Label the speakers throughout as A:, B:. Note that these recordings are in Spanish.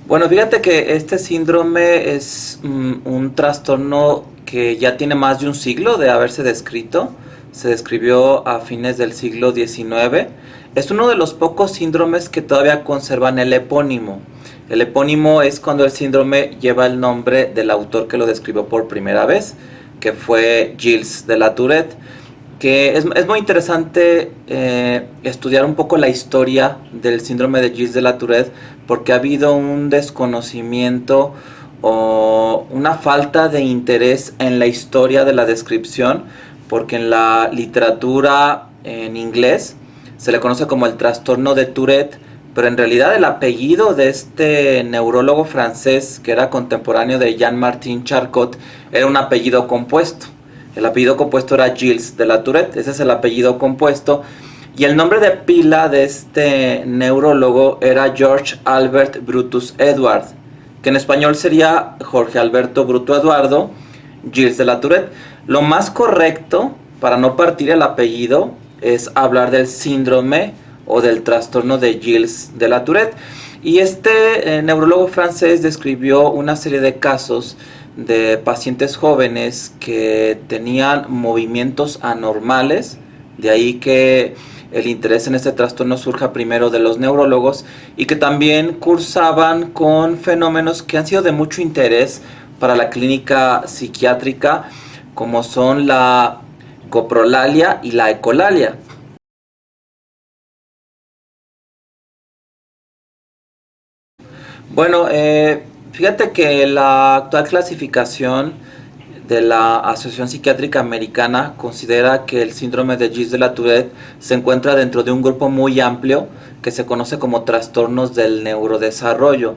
A: Bueno, fíjate que este síndrome es un trastorno que ya tiene más de un siglo de haberse descrito. Se describió a fines del siglo XIX. Es uno de los pocos síndromes que todavía conservan el epónimo. El epónimo es cuando el síndrome lleva el nombre del autor que lo describió por primera vez, que fue Gilles de la Tourette, que es muy interesante estudiar un poco la historia del síndrome de Gilles de la Tourette, porque ha habido un desconocimiento o una falta de interés en la historia de la descripción, porque en la literatura en inglés se le conoce como el trastorno de Tourette, pero en realidad el apellido de este neurólogo francés que era contemporáneo de Jean-Martin Charcot era un apellido compuesto. El apellido compuesto era Gilles de la Tourette, ese es el apellido compuesto. Y el nombre de pila de este neurólogo era George Albert Brutus Edward, que en español sería Jorge Alberto Bruto Eduardo Gilles de la Tourette. Lo más correcto, para no partir el apellido, es hablar del síndrome o del trastorno de Gilles de la Tourette. Y este neurólogo francés describió una serie de casos de pacientes jóvenes que tenían movimientos anormales, de ahí que el interés en este trastorno surja primero de los neurólogos, y que también cursaban con fenómenos que han sido de mucho interés para la clínica psiquiátrica, como son la coprolalia y la ecolalia. Bueno, fíjate que la actual clasificación de la Asociación Psiquiátrica Americana considera que el síndrome de Gilles de la Tourette se encuentra dentro de un grupo muy amplio que se conoce como trastornos del neurodesarrollo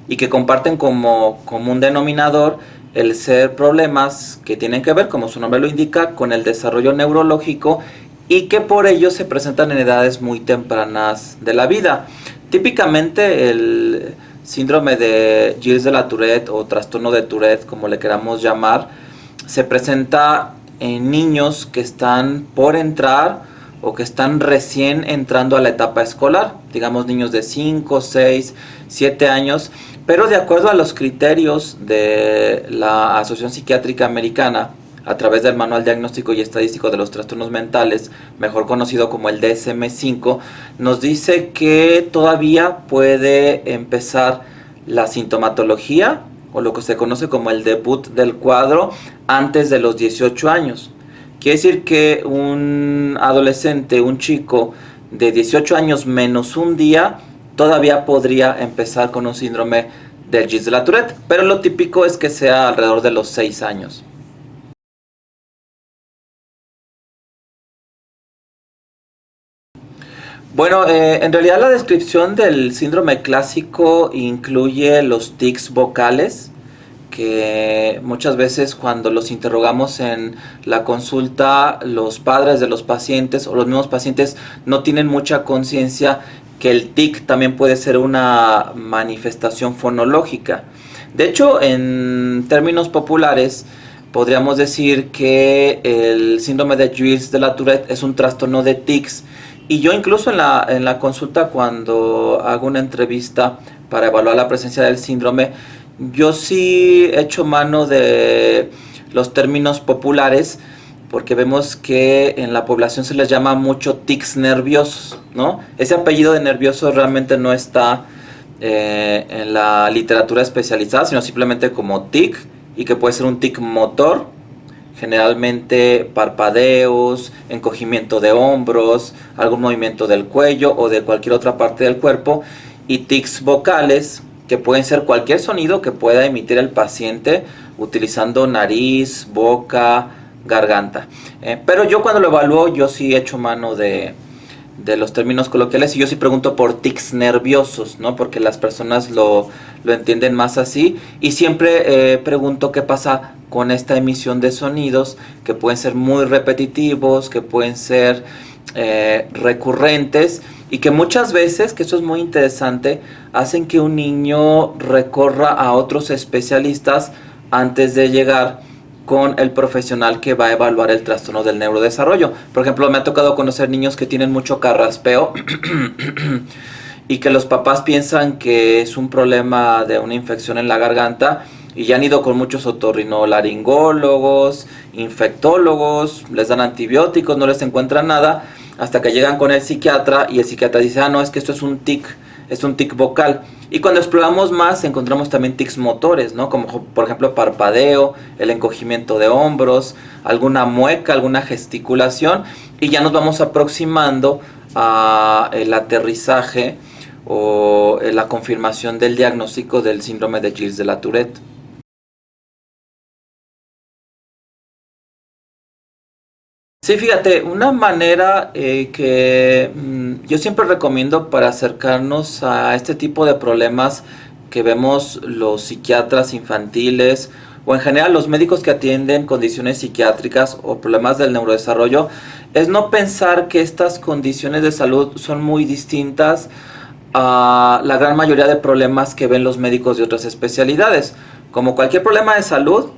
A: y que comparten como común denominador el ser problemas que tienen que ver, como su nombre lo indica, con el desarrollo neurológico, y que por ello se presentan en edades muy tempranas de la vida. Típicamente el síndrome de Gilles de la Tourette o trastorno de Tourette, como le queramos llamar, se presenta en niños que están por entrar o que están recién entrando a la etapa escolar, digamos niños de 5, 6, 7 años, pero de acuerdo a los criterios de la Asociación Psiquiátrica Americana, a través del Manual Diagnóstico y Estadístico de los Trastornos Mentales, mejor conocido como el DSM-5, nos dice que todavía puede empezar la sintomatología, o lo que se conoce como el debut del cuadro, antes de los 18 años. Quiere decir que un adolescente, un chico de 18 años menos un día, todavía podría empezar con un síndrome del Gilles de la Tourette, pero lo típico es que sea alrededor de los 6 años. Bueno, en realidad la descripción del síndrome clásico incluye los tics vocales, que muchas veces cuando los interrogamos en la consulta, los padres de los pacientes o los mismos pacientes no tienen mucha conciencia que el tic también puede ser una manifestación fonológica. De hecho, en términos populares, podríamos decir que el síndrome de Gilles de la Tourette es un trastorno de tics. Y yo incluso en la consulta, cuando hago una entrevista para evaluar la presencia del síndrome, yo sí echo mano de los términos populares, porque vemos que en la población se les llama mucho tics nerviosos, ¿no? Ese apellido de nervioso realmente no está en la literatura especializada, sino simplemente como tic, y que puede ser un tic motor, generalmente parpadeos, encogimiento de hombros, algún movimiento del cuello o de cualquier otra parte del cuerpo, y tics vocales, que pueden ser cualquier sonido que pueda emitir el paciente utilizando nariz, boca, garganta. Pero yo cuando lo evalúo, yo sí echo mano de los términos coloquiales, y yo sí pregunto por tics nerviosos, ¿no? Porque las personas lo entienden más así, y siempre pregunto qué pasa con esta emisión de sonidos que pueden ser muy repetitivos, que pueden ser recurrentes, y que muchas veces, que eso es muy interesante, hacen que un niño recorra a otros especialistas antes de llegar con el profesional que va a evaluar el trastorno del neurodesarrollo. Por ejemplo, me ha tocado conocer niños que tienen mucho carraspeo y que los papás piensan que es un problema de una infección en la garganta y ya han ido con muchos otorrinolaringólogos, infectólogos, les dan antibióticos, no les encuentran nada, hasta que llegan con el psiquiatra y el psiquiatra dice, ah, no, es que esto es un tic vocal. Y cuando exploramos más encontramos también tics motores, ¿no? Como por ejemplo parpadeo, el encogimiento de hombros, alguna mueca, alguna gesticulación, y ya nos vamos aproximando a el aterrizaje o la confirmación del diagnóstico del síndrome de Gilles de la Tourette. Sí, fíjate, una manera que yo siempre recomiendo para acercarnos a este tipo de problemas que vemos los psiquiatras infantiles o en general los médicos que atienden condiciones psiquiátricas o problemas del neurodesarrollo es no pensar que estas condiciones de salud son muy distintas a la gran mayoría de problemas que ven los médicos de otras especialidades. Como cualquier problema de salud,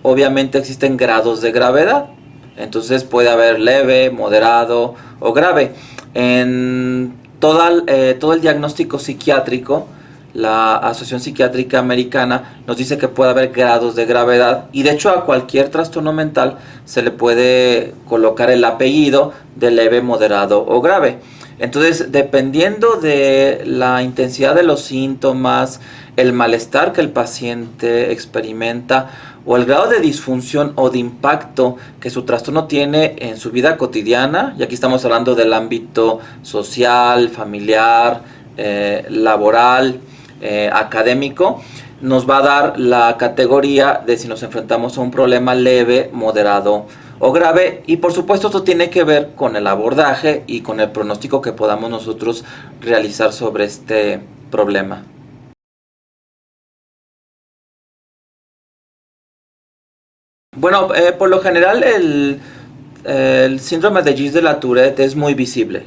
A: obviamente existen grados de gravedad. Entonces puede haber leve, moderado o grave. En todo el diagnóstico psiquiátrico, la Asociación Psiquiátrica Americana nos dice que puede haber grados de gravedad y de hecho a cualquier trastorno mental se le puede colocar el apellido de leve, moderado o grave. Entonces, dependiendo de la intensidad de los síntomas, el malestar que el paciente experimenta o el grado de disfunción o de impacto que su trastorno tiene en su vida cotidiana, y aquí estamos hablando del ámbito social, familiar, laboral, académico, nos va a dar la categoría de si nos enfrentamos a un problema leve, moderado o grave, y por supuesto esto tiene que ver con el abordaje y con el pronóstico que podamos nosotros realizar sobre este problema. Bueno, por lo general el síndrome de Gilles de la Tourette es muy visible.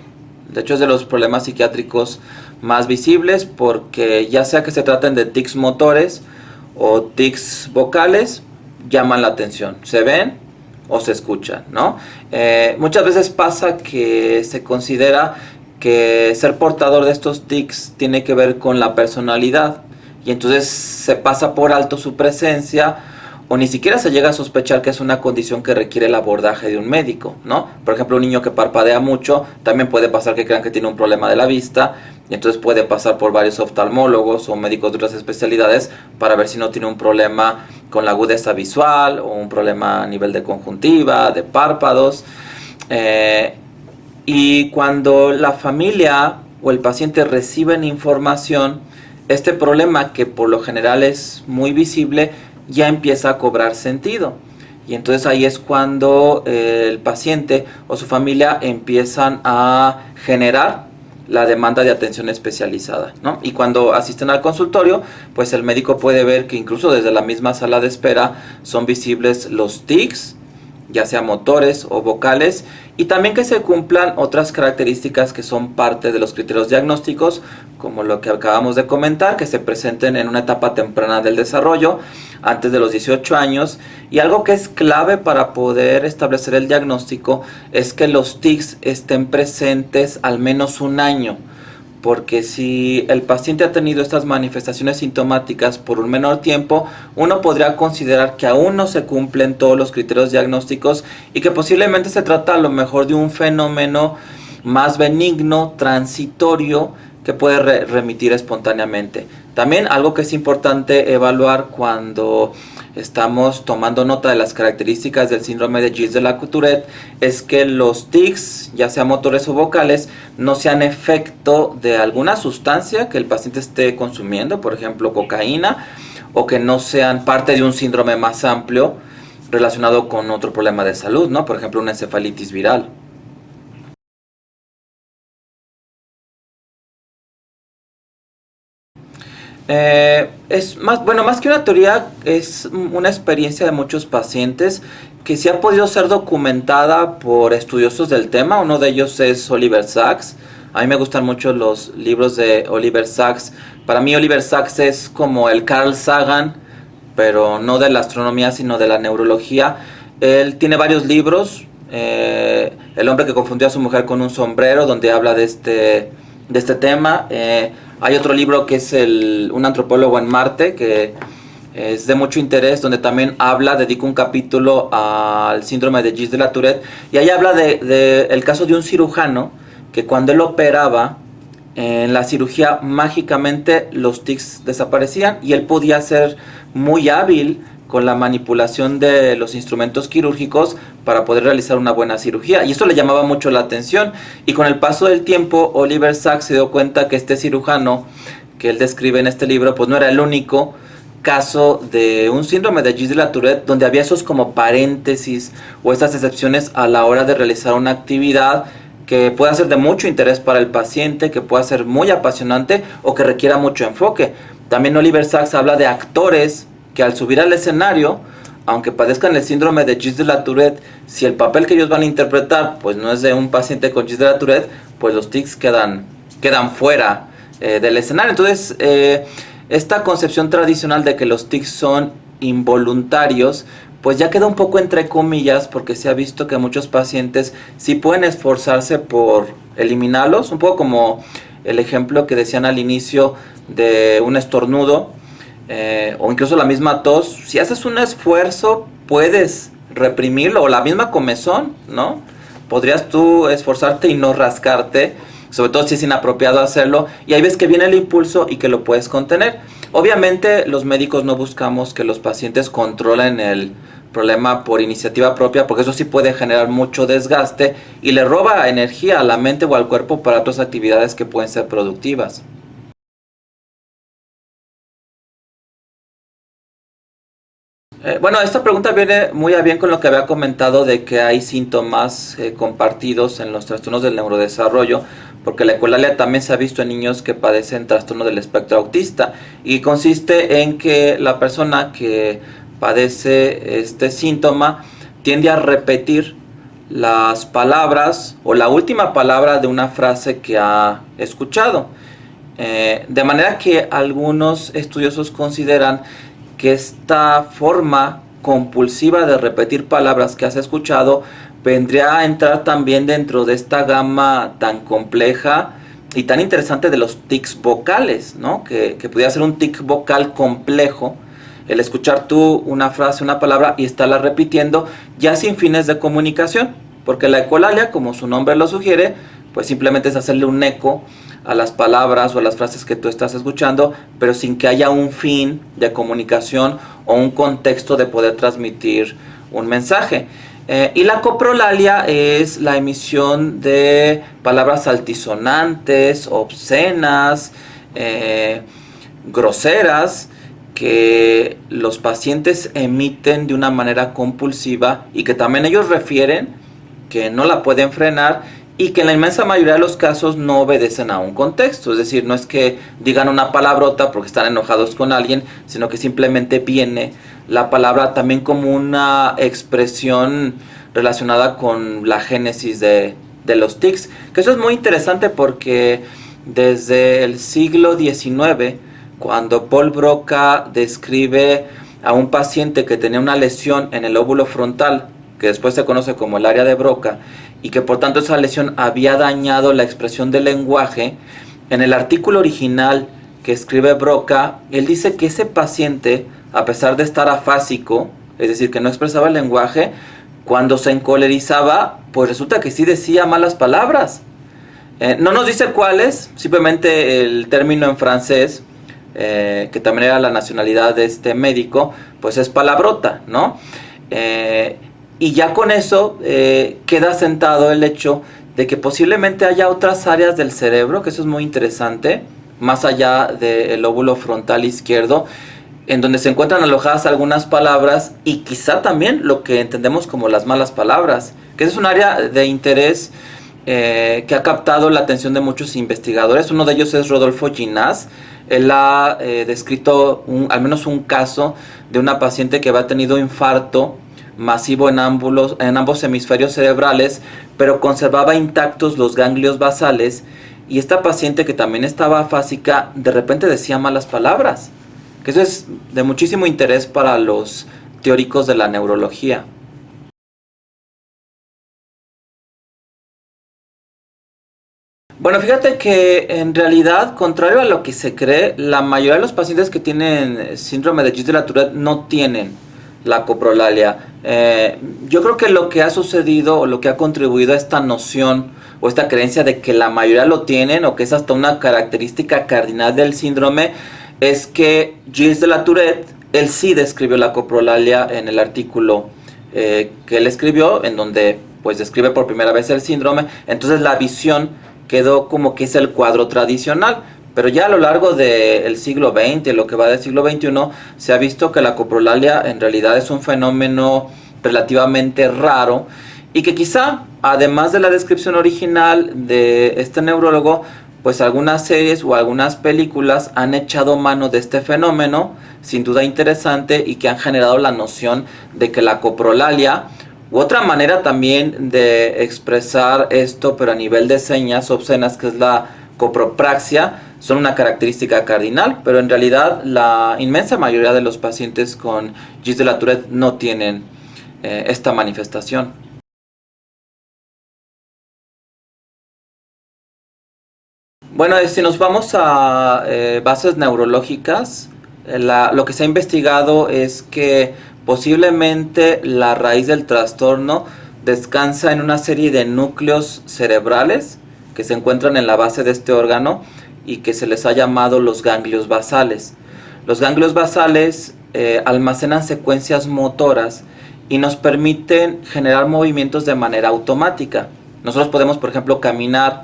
A: De hecho es de los problemas psiquiátricos más visibles porque ya sea que se traten de tics motores o tics vocales, llaman la atención. Se ven o se escuchan, ¿no? Muchas veces pasa que se considera que ser portador de estos tics tiene que ver con la personalidad y entonces se pasa por alto su presencia o ni siquiera se llega a sospechar que es una condición que requiere el abordaje de un médico, ¿no? Por ejemplo, un niño que parpadea mucho, también puede pasar que crean que tiene un problema de la vista y entonces puede pasar por varios oftalmólogos o médicos de otras especialidades para ver si no tiene un problema con la agudeza visual o un problema a nivel de conjuntiva, de párpados. Y cuando la familia o el paciente reciben información, este problema que por lo general es muy visible ya empieza a cobrar sentido. Y entonces ahí es cuando el paciente o su familia empiezan a generar la demanda de atención especializada, ¿no? Y cuando asisten al consultorio, pues el médico puede ver que incluso desde la misma sala de espera son visibles los tics, ya sea motores o vocales, y también que se cumplan otras características que son parte de los criterios diagnósticos, como lo que acabamos de comentar, que se presenten en una etapa temprana del desarrollo, antes de los 18 años, y algo que es clave para poder establecer el diagnóstico es que los tics estén presentes al menos un año, porque si el paciente ha tenido estas manifestaciones sintomáticas por un menor tiempo, uno podría considerar que aún no se cumplen todos los criterios diagnósticos y que posiblemente se trata a lo mejor de un fenómeno más benigno, transitorio, que puede remitir espontáneamente. También algo que es importante evaluar cuando estamos tomando nota de las características del síndrome de Gilles de la Tourette es que los tics, ya sean motores o vocales, no sean efecto de alguna sustancia que el paciente esté consumiendo, por ejemplo cocaína, o que no sean parte de un síndrome más amplio relacionado con otro problema de salud, ¿no? Por ejemplo una encefalitis viral. Es más, bueno, más que una teoría, es una experiencia de muchos pacientes que sí ha podido ser documentada por estudiosos del tema. Uno de ellos es Oliver Sacks. A mí me gustan mucho los libros de Oliver Sacks. Para mí Oliver Sacks es como el Carl Sagan, pero no de la astronomía, sino de la neurología. Él tiene varios libros. El hombre que confundió a su mujer con un sombrero, donde habla de este tema. Hay otro libro que es Un antropólogo en Marte, que es de mucho interés, donde también dedica un capítulo al síndrome de Gilles de la Tourette, y ahí habla de el caso de un cirujano que cuando él operaba, en la cirugía mágicamente los tics desaparecían y él podía ser muy hábil con la manipulación de los instrumentos quirúrgicos para poder realizar una buena cirugía, y esto le llamaba mucho la atención. Y con el paso del tiempo, Oliver Sacks se dio cuenta que este cirujano que él describe en este libro pues no era el único caso de un síndrome de Gilles de la Tourette donde había esos como paréntesis o esas excepciones a la hora de realizar una actividad que pueda ser de mucho interés para el paciente, que pueda ser muy apasionante o que requiera mucho enfoque. También Oliver Sacks habla de actores que al subir al escenario, aunque padezcan el síndrome de Gilles de la Tourette, si el papel que ellos van a interpretar pues no es de un paciente con Gilles de la Tourette, pues los tics quedan fuera del escenario. Entonces, esta concepción tradicional de que los tics son involuntarios, pues ya queda un poco entre comillas, porque se ha visto que muchos pacientes sí pueden esforzarse por eliminarlos, un poco como el ejemplo que decían al inicio de un estornudo, o incluso la misma tos. Si haces un esfuerzo, puedes reprimirlo, o la misma comezón, ¿no? Podrías tú esforzarte y no rascarte, sobre todo si es inapropiado hacerlo, y ahí ves que viene el impulso y que lo puedes contener. Obviamente los médicos no buscamos que los pacientes controlen el problema por iniciativa propia, porque eso sí puede generar mucho desgaste y le roba energía a la mente o al cuerpo para otras actividades que pueden ser productivas. Bueno, esta pregunta viene muy a bien con lo que había comentado de que hay síntomas compartidos en los trastornos del neurodesarrollo, porque la ecolalia también se ha visto en niños que padecen trastorno del espectro autista, y consiste en que la persona que padece este síntoma tiende a repetir las palabras o la última palabra de una frase que ha escuchado. De manera que algunos estudiosos consideran que esta forma compulsiva de repetir palabras que has escuchado vendría a entrar también dentro de esta gama tan compleja y tan interesante de los tics vocales, ¿no? Que pudiera ser un tic vocal complejo, el escuchar tú una frase, una palabra y estarla repitiendo ya sin fines de comunicación, porque la ecolalia, como su nombre lo sugiere, pues simplemente es hacerle un eco a las palabras o a las frases que tú estás escuchando, pero sin que haya un fin de comunicación o un contexto de poder transmitir un mensaje. Y la coprolalia es la emisión de palabras altisonantes, obscenas, groseras, que los pacientes emiten de una manera compulsiva y que también ellos refieren que no la pueden frenar, y que en la inmensa mayoría de los casos no obedecen a un contexto. Es decir, no es que digan una palabrota porque están enojados con alguien, sino que simplemente viene la palabra también como una expresión relacionada con la génesis de los tics. Que eso es muy interesante porque desde el siglo XIX, cuando Paul Broca describe a un paciente que tenía una lesión en el lóbulo frontal, que después se conoce como el área de Broca, y que por tanto esa lesión había dañado la expresión del lenguaje, en el artículo original que escribe Broca, él dice que ese paciente, a pesar de estar afásico, es decir, que no expresaba el lenguaje, cuando se encolerizaba, pues resulta que sí decía malas palabras. No nos dice cuáles, simplemente el término en francés, que también era la nacionalidad de este médico, pues es palabrota, ¿no? Y ya con eso queda sentado el hecho de que posiblemente haya otras áreas del cerebro, que eso es muy interesante, más allá del lóbulo frontal izquierdo, en donde se encuentran alojadas algunas palabras y quizá también lo que entendemos como las malas palabras, que es un área de interés que ha captado la atención de muchos investigadores. Uno de ellos es Rodolfo Ginás. Él ha descrito al menos un caso de una paciente que había tenido infarto masivo en ambos hemisferios cerebrales, pero conservaba intactos los ganglios basales, y esta paciente, que también estaba afásica, de repente decía malas palabras, que eso es de muchísimo interés para los teóricos de la neurología. Bueno, fíjate que en realidad, contrario a lo que se cree, la mayoría de los pacientes que tienen síndrome de Gilles de la Tourette no tienen la coprolalia. Yo creo que lo que ha sucedido o lo que ha contribuido a esta noción o esta creencia de que la mayoría lo tienen o que es hasta una característica cardinal del síndrome es que Gilles de la Tourette, él sí describió la coprolalia en el artículo que él escribió, en donde pues describe por primera vez el síndrome. Entonces la visión quedó como que es el cuadro tradicional, pero ya a lo largo del siglo XX, lo que va del siglo XXI, se ha visto que la coprolalia en realidad es un fenómeno relativamente raro y que quizá, además de la descripción original de este neurólogo, pues algunas series o algunas películas han echado mano de este fenómeno, sin duda interesante, y que han generado la noción de que la coprolalia, u otra manera también de expresar esto, pero a nivel de señas obscenas, que es la copropraxia, son una característica cardinal, pero en realidad la inmensa mayoría de los pacientes con Gilles de la Tourette no tienen esta manifestación. Bueno, si nos vamos a bases neurológicas, lo que se ha investigado es que posiblemente la raíz del trastorno descansa en una serie de núcleos cerebrales que se encuentran en la base de este órgano y que se les ha llamado los ganglios basales. Los ganglios basales almacenan secuencias motoras y nos permiten generar movimientos de manera automática. Nosotros podemos, por ejemplo, caminar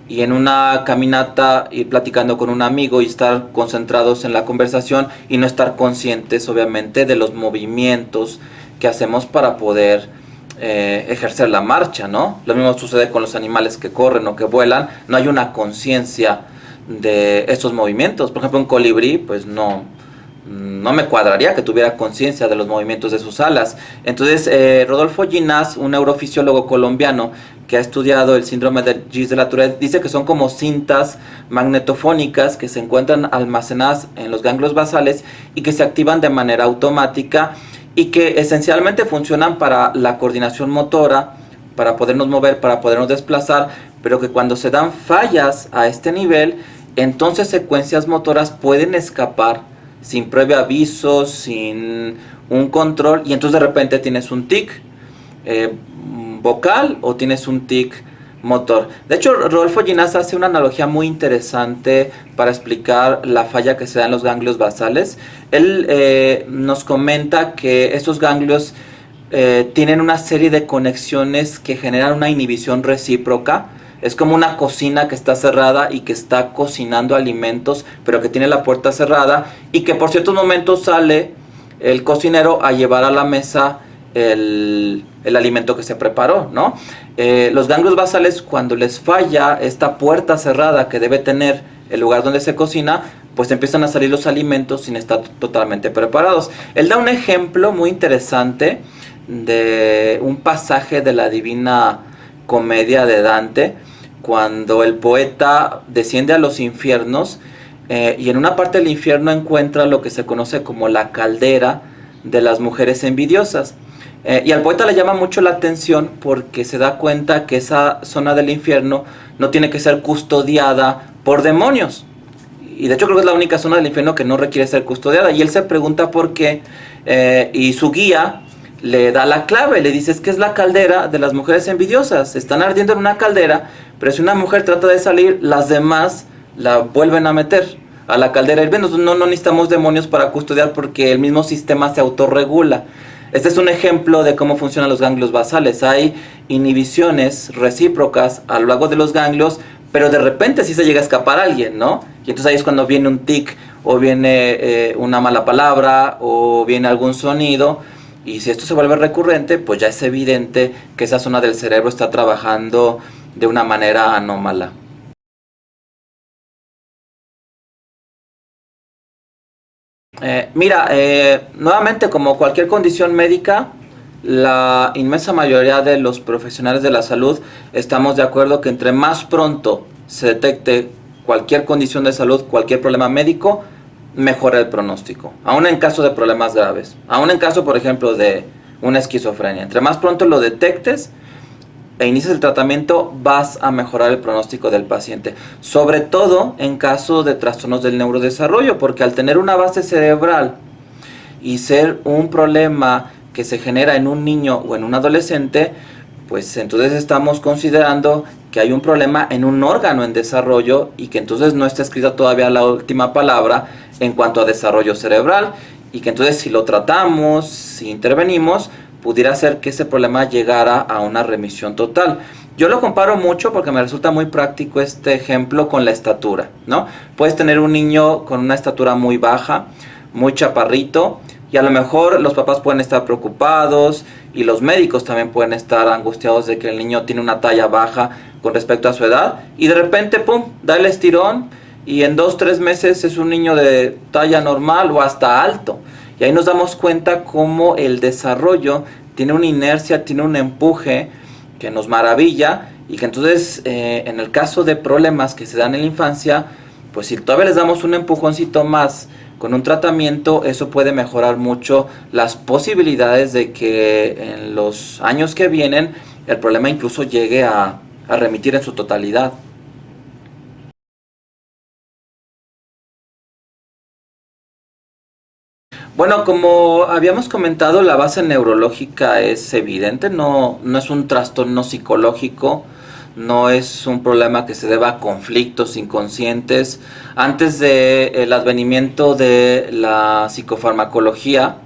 A: y en una caminata ir platicando con un amigo y estar concentrados en la conversación y no estar conscientes, obviamente, de los movimientos que hacemos para poder ejercer la marcha, ¿no? Lo mismo sucede con los animales que corren o que vuelan, no hay una conciencia de estos movimientos. Por ejemplo, un colibrí, pues no me cuadraría que tuviera conciencia de los movimientos de sus alas. Entonces, Rodolfo Ginás, un neurofisiólogo colombiano que ha estudiado el síndrome de Gilles de la Tourette, dice que son como cintas magnetofónicas que se encuentran almacenadas en los ganglios basales y que se activan de manera automática y que esencialmente funcionan para la coordinación motora, para podernos mover, para podernos desplazar, pero que cuando se dan fallas a este nivel, entonces secuencias motoras pueden escapar sin previo aviso, sin un control, y entonces de repente tienes un tic vocal o tienes un tic motor. De hecho, Rodolfo Ginás hace una analogía muy interesante para explicar la falla que se da en los ganglios basales. Él nos comenta que estos ganglios tienen una serie de conexiones que generan una inhibición recíproca. Es como una cocina que está cerrada y que está cocinando alimentos, pero que tiene la puerta cerrada y que por ciertos momentos sale el cocinero a llevar a la mesa el alimento que se preparó, ¿no? Los ganglios basales, cuando les falla esta puerta cerrada que debe tener el lugar donde se cocina, pues empiezan a salir los alimentos sin estar totalmente preparados. Él da un ejemplo muy interesante de un pasaje de la Divina Comedia de Dante, cuando el poeta desciende a los infiernos y en una parte del infierno encuentra lo que se conoce como la caldera de las mujeres envidiosas. Y al poeta le llama mucho la atención porque se da cuenta que esa zona del infierno no tiene que ser custodiada por demonios. Y de hecho creo que es la única zona del infierno que no requiere ser custodiada. Y él se pregunta por qué, y su guía le da la clave, le dice: es que es la caldera de las mujeres envidiosas, están ardiendo en una caldera, pero si una mujer trata de salir, las demás la vuelven a meter a la caldera hirviendo. No necesitamos demonios para custodiar porque el mismo sistema se autorregula. Este es un ejemplo de cómo funcionan los ganglios basales. Hay inhibiciones recíprocas a lo largo de los ganglios, pero de repente sí se llega a escapar alguien, ¿no? Y entonces ahí es cuando viene un tic, o viene una mala palabra, o viene algún sonido. Y si esto se vuelve recurrente, pues ya es evidente que esa zona del cerebro está trabajando de una manera anómala. Nuevamente, como cualquier condición médica, la inmensa mayoría de los profesionales de la salud estamos de acuerdo que entre más pronto se detecte cualquier condición de salud, cualquier problema médico, mejora el pronóstico, aún en caso de problemas graves, aún en caso, por ejemplo, de una esquizofrenia. Entre más pronto lo detectes, e inicias el tratamiento, vas a mejorar el pronóstico del paciente. Sobre todo en caso de trastornos del neurodesarrollo, porque al tener una base cerebral y ser un problema que se genera en un niño o en un adolescente, pues entonces estamos considerando que hay un problema en un órgano en desarrollo y que entonces no está escrita todavía la última palabra en cuanto a desarrollo cerebral, y que entonces si lo tratamos, si intervenimos, pudiera ser que ese problema llegara a una remisión total. Yo lo comparo mucho porque me resulta muy práctico este ejemplo con la estatura, ¿no? Puedes tener un niño con una estatura muy baja, muy chaparrito, y a lo mejor los papás pueden estar preocupados y los médicos también pueden estar angustiados de que el niño tiene una talla baja con respecto a su edad, y de repente, pum, da el estirón y en 2 o 3 meses es un niño de talla normal o hasta alto. Y ahí nos damos cuenta cómo el desarrollo tiene una inercia, tiene un empuje que nos maravilla, y que entonces en el caso de problemas que se dan en la infancia, pues si todavía les damos un empujoncito más con un tratamiento, eso puede mejorar mucho las posibilidades de que en los años que vienen el problema incluso llegue a remitir en su totalidad. Bueno, como habíamos comentado, la base neurológica es evidente, no es un trastorno psicológico, no es un problema que se deba a conflictos inconscientes. Antes del advenimiento de la psicofarmacología,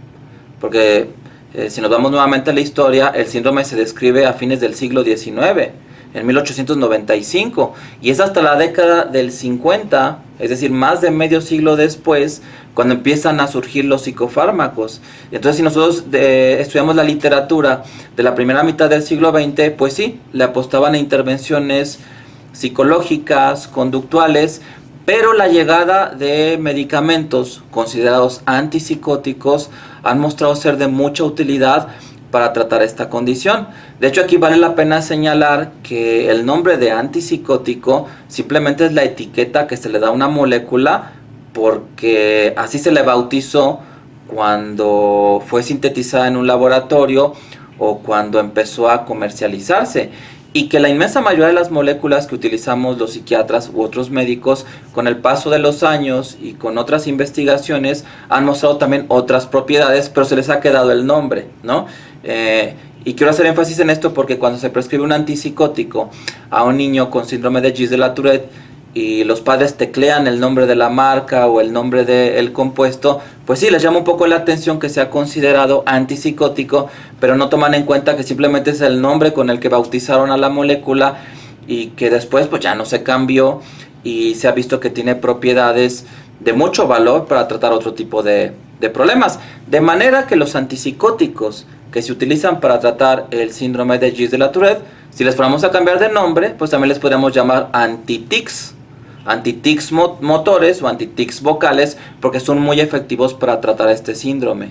A: porque si nos vamos nuevamente a la historia, el síndrome se describe a fines del siglo XIX, en 1895, y es hasta la década del 50, es decir, más de medio siglo después, cuando empiezan a surgir los psicofármacos. Entonces, si nosotros estudiamos la literatura de la primera mitad del siglo XX, pues sí, le apostaban a intervenciones psicológicas, conductuales, pero la llegada de medicamentos considerados antipsicóticos han mostrado ser de mucha utilidad para tratar esta condición. De hecho, aquí vale la pena señalar que el nombre de antipsicótico simplemente es la etiqueta que se le da a una molécula, porque así se le bautizó cuando fue sintetizada en un laboratorio o cuando empezó a comercializarse, y que la inmensa mayoría de las moléculas que utilizamos los psiquiatras u otros médicos, con el paso de los años y con otras investigaciones, han mostrado también otras propiedades, pero se les ha quedado el nombre, ¿no? Y quiero hacer énfasis en esto porque cuando se prescribe un antipsicótico a un niño con síndrome de Gilles de la Tourette y los padres teclean el nombre de la marca o el nombre del compuesto, pues sí, les llama un poco la atención que sea considerado antipsicótico, pero no toman en cuenta que simplemente es el nombre con el que bautizaron a la molécula y que después pues ya no se cambió, y se ha visto que tiene propiedades de mucho valor para tratar otro tipo de problemas. De manera que los antipsicóticos que se utilizan para tratar el síndrome de Gilles de la Tourette, si les fuéramos a cambiar de nombre, pues también les podríamos llamar anti-tics motores o anti-tics vocales, porque son muy efectivos para tratar este síndrome.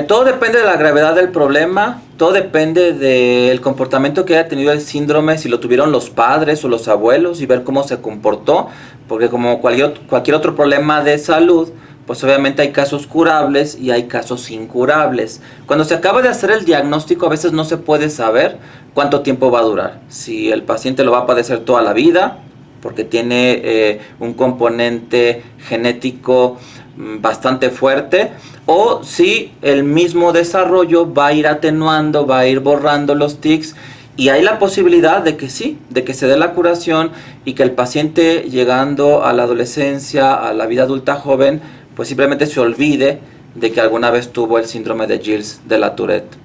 A: Todo depende de la gravedad del problema, todo depende del comportamiento que haya tenido el síndrome, si lo tuvieron los padres o los abuelos, y ver cómo se comportó, porque como cualquier otro problema de salud, pues obviamente hay casos curables y hay casos incurables. Cuando se acaba de hacer el diagnóstico, a veces no se puede saber cuánto tiempo va a durar, si el paciente lo va a padecer toda la vida, porque tiene un componente genético bastante fuerte, o si el mismo desarrollo va a ir atenuando, va a ir borrando los tics, y hay la posibilidad de que sí, de que se dé la curación y que el paciente, llegando a la adolescencia, a la vida adulta joven, pues simplemente se olvide de que alguna vez tuvo el síndrome de Gilles de la Tourette.